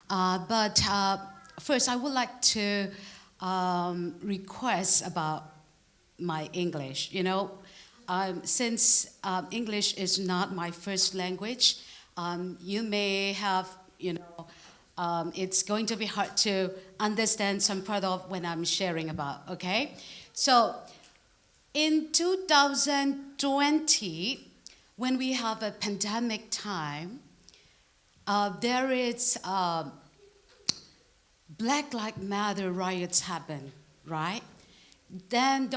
But first, I would like to request about my English. Since English is not my first language, you may have, it's going to be hard to understand some part of when I'm sharing about, okay? So in 2020, when we have a pandemic time, there is Black Lives Matter riots happen, right? Then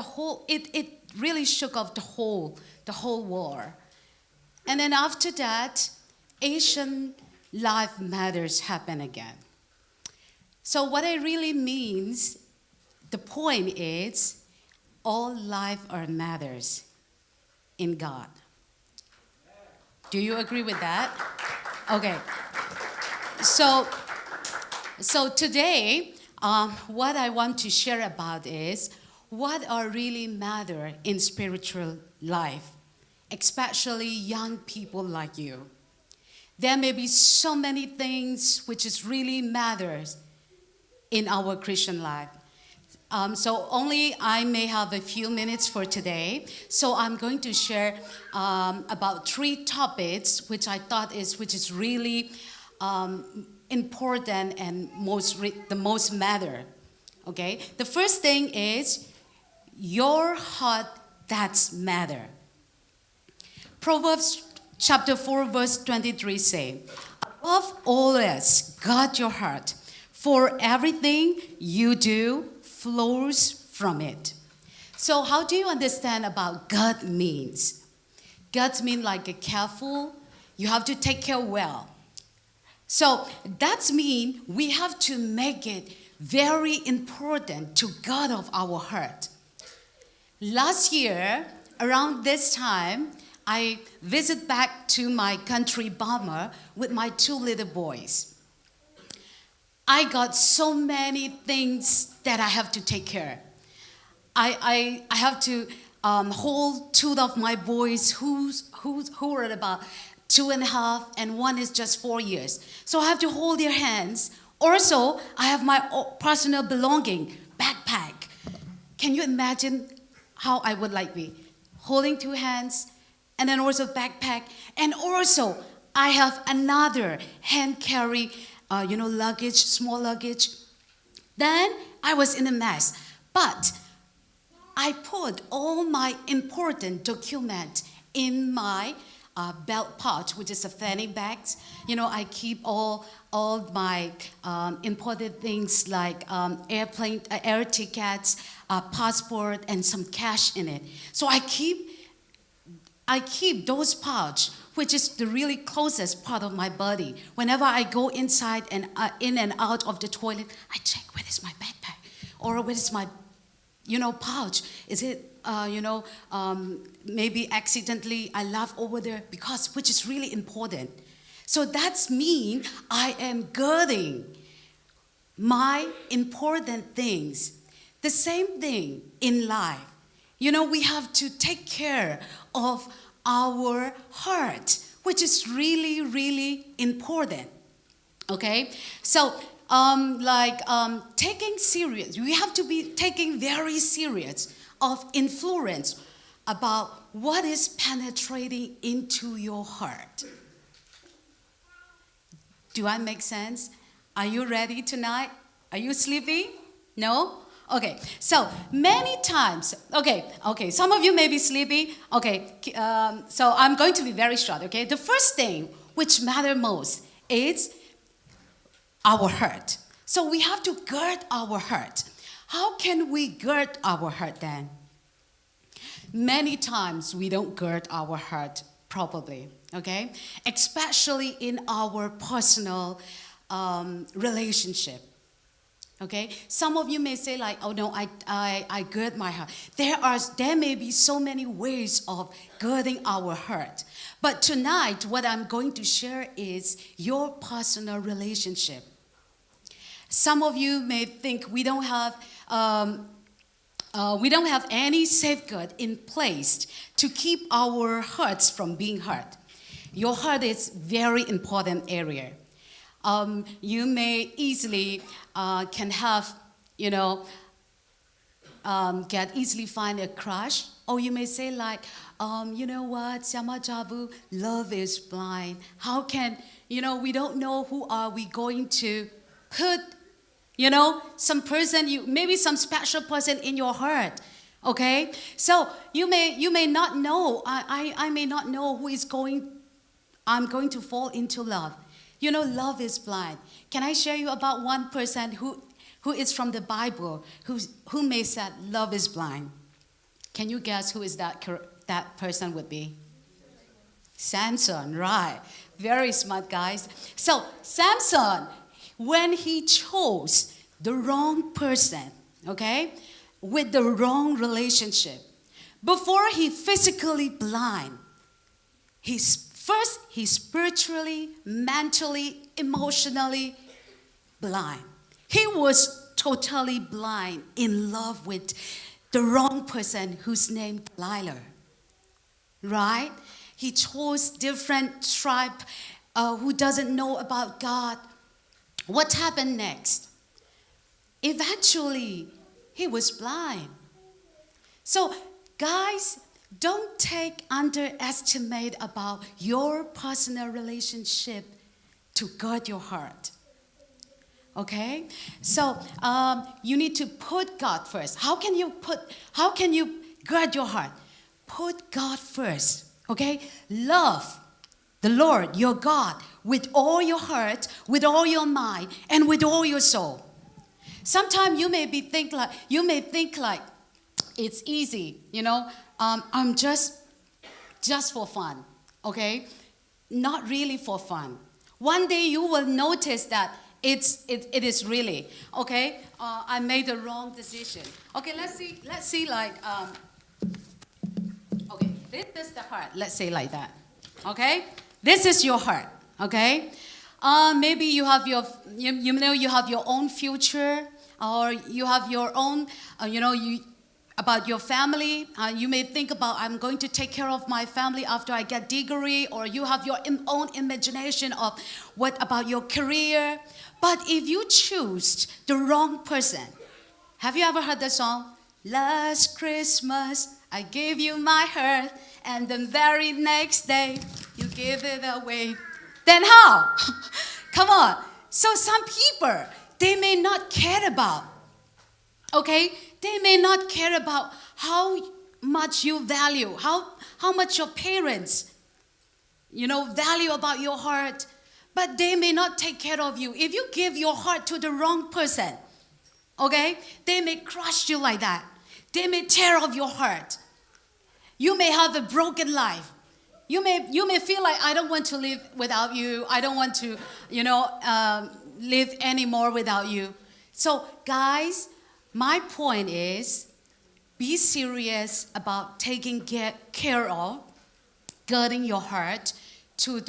it really shook off the whole war. And then after that, Asian Life Matters happen again. So what it really means, the point is, all life are matters in God. Do you agree with that? Okay. So today, what I want to share about is what are really matter in spiritual life, especially young people like you. There may be so many things which is really matters in our Christian life. So only I may have a few minutes for today. So I'm going to share about three topics which I thought which is really important and the most matter. Okay. The first thing is your heart that's matter. Proverbs chapter 4 verse 23 say, above all else, guard your heart, for everything you do flows from it. So how do you understand about God means? God means like a careful, you have to take care well. So that means we have to make it very important to God of our heart. Last year, around this time, I visit back to my country, Burma, with my two little boys. I got so many things that I have to take care. I have to hold two of my boys who are about 2.5, and one is just 4 years. So I have to hold their hands. Also, I have my personal belonging, backpack. Can you imagine how I would like be holding two hands and then also backpack, and also I have another hand carry, luggage, small luggage. Then I was in a mess, but I put all my important documents in my belt pouch, which is a fanny bag. I keep all my important things like air tickets, passport, and some cash in it. So I keep those pouch, which is the really closest part of my body. Whenever I go inside and in and out of the toilet, I check where is my backpack or where is my, pouch. Is it, maybe accidentally I left over there which is really important. So that's mean I am guarding my important things. The same thing in life. We have to take care of our heart, which is really, really important. Okay? So, taking serious, we have to be taking very serious of influence about what is penetrating into your heart. Do I make sense? Are you ready tonight? Are you sleepy? No? Okay, so many times, okay, some of you may be sleepy. Okay, so I'm going to be very short, okay? The first thing which matters most is our heart. So we have to guard our heart. How can we guard our heart then? Many times we don't guard our heart properly, okay? Especially in our personal relationship. Okay, some of you may say like, oh no, I guard my heart. There may be so many ways of guarding our heart. But tonight, what I'm going to share is your personal relationship. Some of you may think we don't have any safeguard in place to keep our hearts from being hurt. Your heart is very important area. You may easily can have, you know, get easily find a crush. Or you may say like, you know what, Sama Jabu, love is blind. How can, we don't know who are we going to put, some person, maybe some special person in your heart. Okay? So you may not know, I may not know I'm going to fall into love. Love is blind. Can I share you about one person who is from the Bible, who may say love is blind? Can you guess who is that person would be? Samson, right. Very smart, guys. So Samson, when he chose the wrong person, okay, with the wrong relationship, before he physically blind, he's spiritually, mentally, emotionally blind. He was totally blind, in love with the wrong person who's named Delilah, right? He chose different tribe who doesn't know about God. What happened next? Eventually, he was blind. So, guys, don't underestimate about your personal relationship to guard your heart. Okay, so you need to put God first. How can you guard your heart? Put God first. Okay, love the Lord your God with all your heart, with all your mind, and with all your soul. Sometimes you may think like it's easy. I'm just for fun. Okay, not really for fun. One day you will notice that it is really okay. I made the wrong decision. Okay, let's see like okay, this is the heart. Let's say like that. Okay, this is your heart. Okay, maybe you have you have your own future, or you have your own about your family. You may think about, I'm going to take care of my family after I get degree, or you have your own imagination of what about your career. But if you choose the wrong person, have you ever heard the song? Last Christmas, I gave you my heart, and the very next day, you gave it away. Then how? Come on. So some people, they may not care about, okay? They may not care about how much you value, how much your parents, value about your heart, but they may not take care of you. If you give your heart to the wrong person, okay, they may crush you like that. They may tear off your heart. You may have a broken life. You may feel like, I don't want to live without you. I don't want to, live anymore without you. So, guys, my point is, be serious about taking care of, guarding your heart to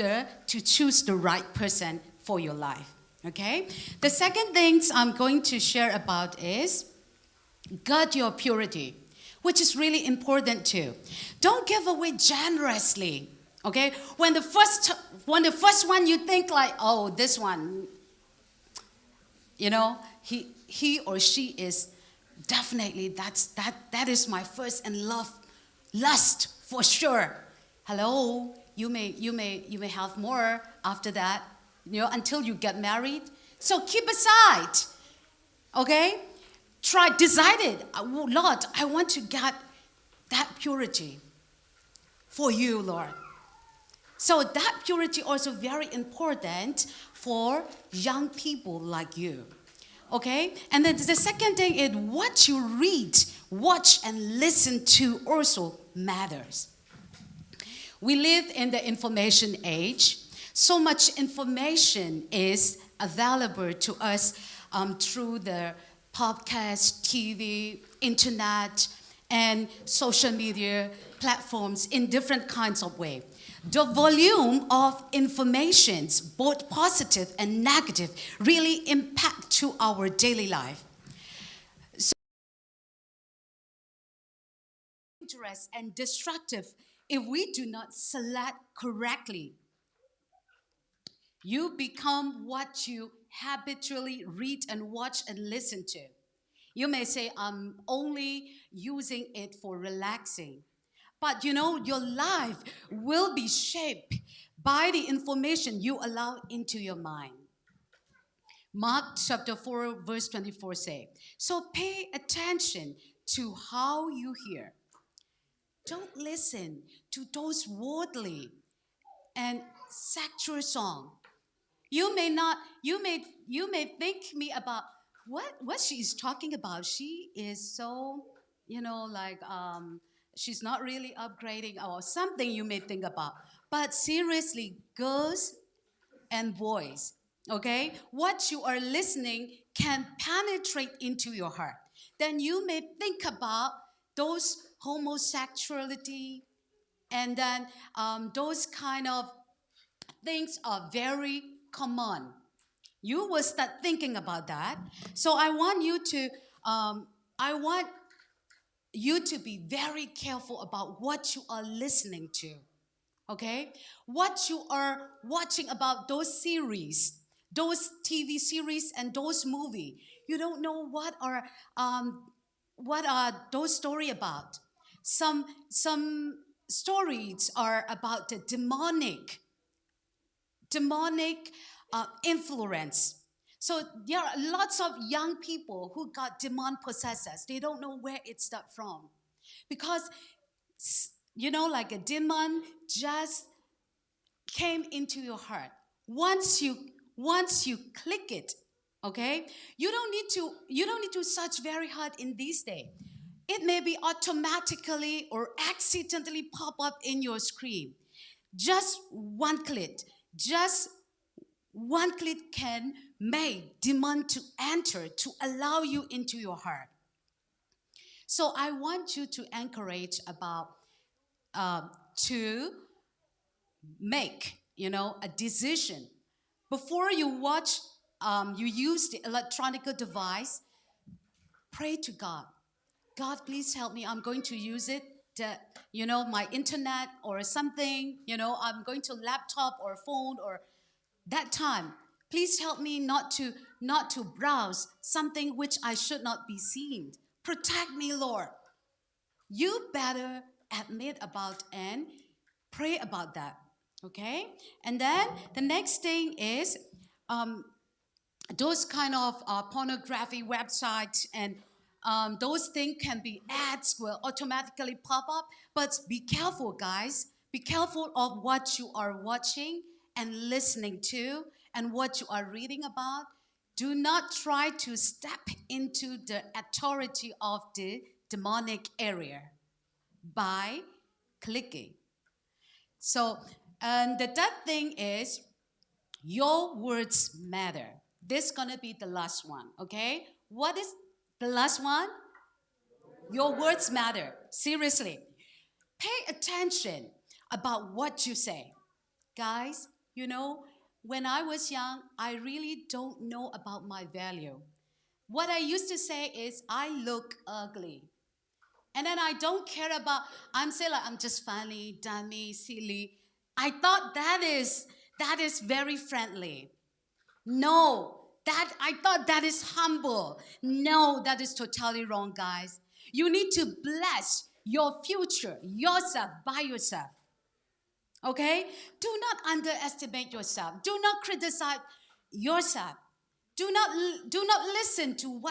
choose the right person for your life. Okay? The second things I'm going to share about is guard your purity, which is really important too. Don't give away generously. Okay? When the first one you think like, oh, this one, he or she is definitely that is my first and lust for sure. Hello, you may have more after that, until you get married. So keep aside. Okay? Decided, Lord, I want to get that purity for you, Lord. So that purity also very important for young people like you. Okay? And then the second thing is what you read, watch, and listen to also matters. We live in the information age. So much information is available to us through the podcast, TV, internet, and social media platforms in different kinds of ways. The volume of informations, both positive and negative, really impact to our daily life. So dangerous and destructive if we do not select correctly. You become what you habitually read and watch and listen to. You may say, I'm only using it for relaxing. But your life will be shaped by the information you allow into your mind. Mark chapter 4, verse 24 say, so pay attention to how you hear. Don't listen to those worldly and sexual songs. You may think me about what she is talking about. She is so, like she's not really upgrading or something you may think about. But seriously, girls and boys, okay? What you are listening can penetrate into your heart. Then you may think about those homosexuality, and then those kind of things are very common. You will start thinking about that. So I want you to be very careful about what you are listening to. Okay, what you are watching about those series, those TV series, and those movie. You don't know what are those story about. Some stories are about the demonic influence. So there are lots of young people who got demon possessed. They don't know where it started from, because like a demon just came into your heart. Once you click it, okay, you don't need to search very hard in these days. It may be automatically or accidentally pop up in your screen. Just one click, just one click can make demon to enter to allow you into your heart. So I want you to encourage about to make a decision before you watch. You use the electronic device. Pray to God. God, please help me. I'm going to use it. My internet or something. I'm going to laptop or phone or that time. Please help me not to browse something which I should not be seeing. Protect me, Lord. You better admit about and pray about that. Okay? And then the next thing is those kind of pornography websites and those things can be ads will automatically pop up. But be careful, guys. Be careful of what you are watching and listening to and what you are reading about. Do not try to step into the authority of the demonic area by clicking. So, and the third thing is your words matter. This is gonna be the last one, okay? What is the last one? Your words matter. Seriously. Pay attention about what you say. Guys, when I was young, I really don't know about my value. What I used to say is, I look ugly. And then I don't care about, I'm saying like, I'm just funny, dummy, silly. I thought that is very friendly. No, that I thought that is humble. No, that is totally wrong, guys. You need to bless your future, yourself, by yourself. Okay? Do not underestimate yourself. Do not criticize yourself. Do not listen to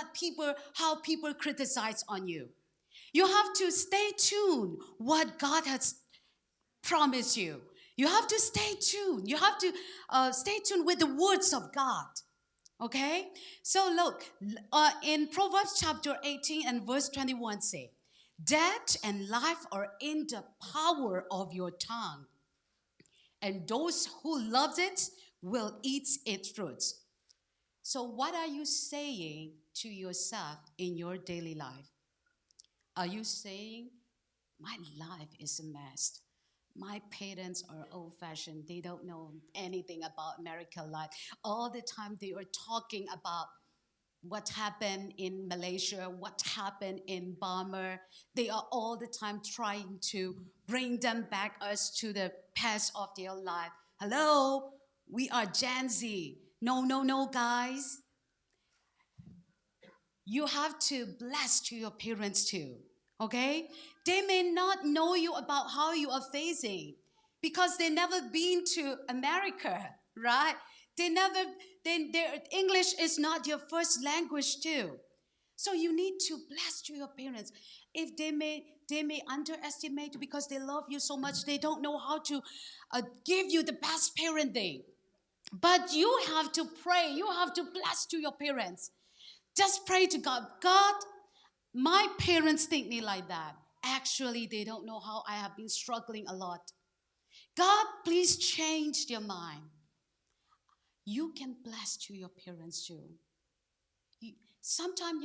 how people criticize on you. You have to stay tuned what God has promised you. You have to stay tuned. You have to stay tuned with the words of God. Okay? So look, in Proverbs chapter 18 and verse 21 say, death and life are in the power of your tongue, and those who loves it will eat its fruits. So what are you saying to yourself in your daily life? Are you saying, my life is a mess? My parents are old fashioned. They don't know anything about American life. All the time they are talking about what happened in Malaysia, what happened in Burma. They are all the time trying to bring them back us to the past of their life. Hello? We are Gen Z. No, no, no, guys. You have to bless to your parents too. Okay? They may not know you about how you are facing because they never been to America, right? Their English is not your first language too. So you need to bless to your parents. If they may underestimate you because they love you so much, they don't know how to give you the best parenting. But you have to pray. You have to bless to your parents. Just pray to God. God, my parents think me like that. Actually, they don't know how I have been struggling a lot. God, please change their mind. You can bless to your parents too. Sometimes,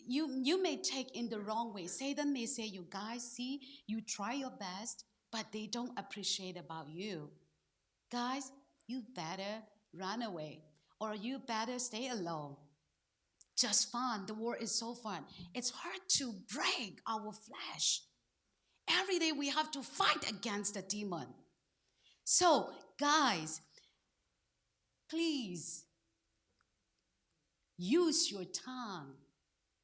you may take in the wrong way. Satan may say, you guys, see, you try your best, but they don't appreciate about you. Guys, you better run away or you better stay alone. Just fun. The world is so fun. It's hard to break our flesh. Every day we have to fight against the demon. So, guys, please use your tongue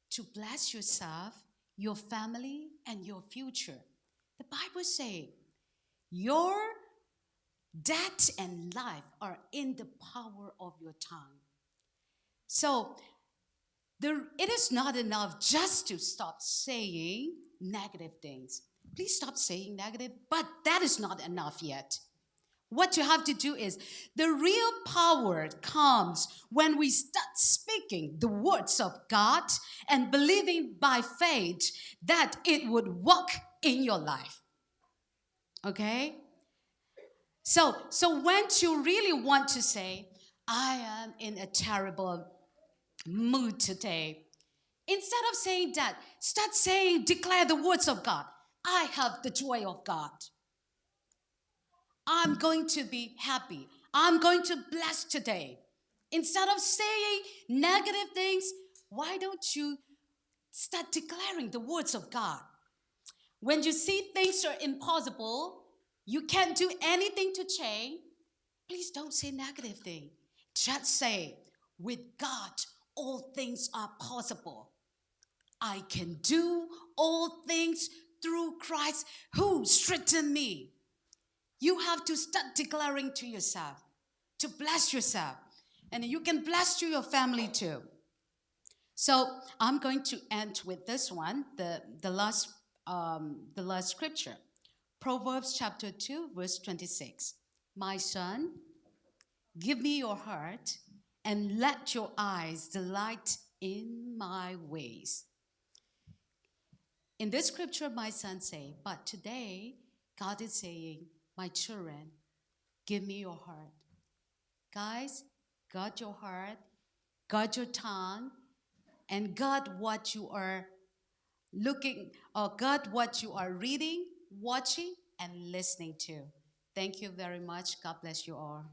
to bless yourself, your family, and your future. The Bible says, your death and life are in the power of your tongue. So, it is not enough just to stop saying negative things. Please stop saying negative, but that is not enough yet. What you have to do is the real power comes when we start speaking the words of God and believing by faith that it would work in your life. Okay? So when you really want to say, I am in a terrible mood today, instead of saying that, start saying, declare the words of God. I have the joy of God. I'm going to be happy. I'm going to bless today. Instead of saying negative things, why don't you start declaring the words of God? When you see things are impossible, you can't do anything to change, please don't say negative thing. Just say, with God, all things are possible. I can do all things through Christ who strengthened me. You have to start declaring to yourself, to bless yourself. And you can bless to your family too. So I'm going to end with this one, the last scripture. Proverbs chapter 2, verse 26. My son, give me your heart and let your eyes delight in my ways. In this scripture, my son say, but today, God is saying, my children, give me your heart. Guys, guard your heart, guard your tongue, and guard what you are looking, or guard what you are reading, watching, and listening to. Thank you very much. God bless you all.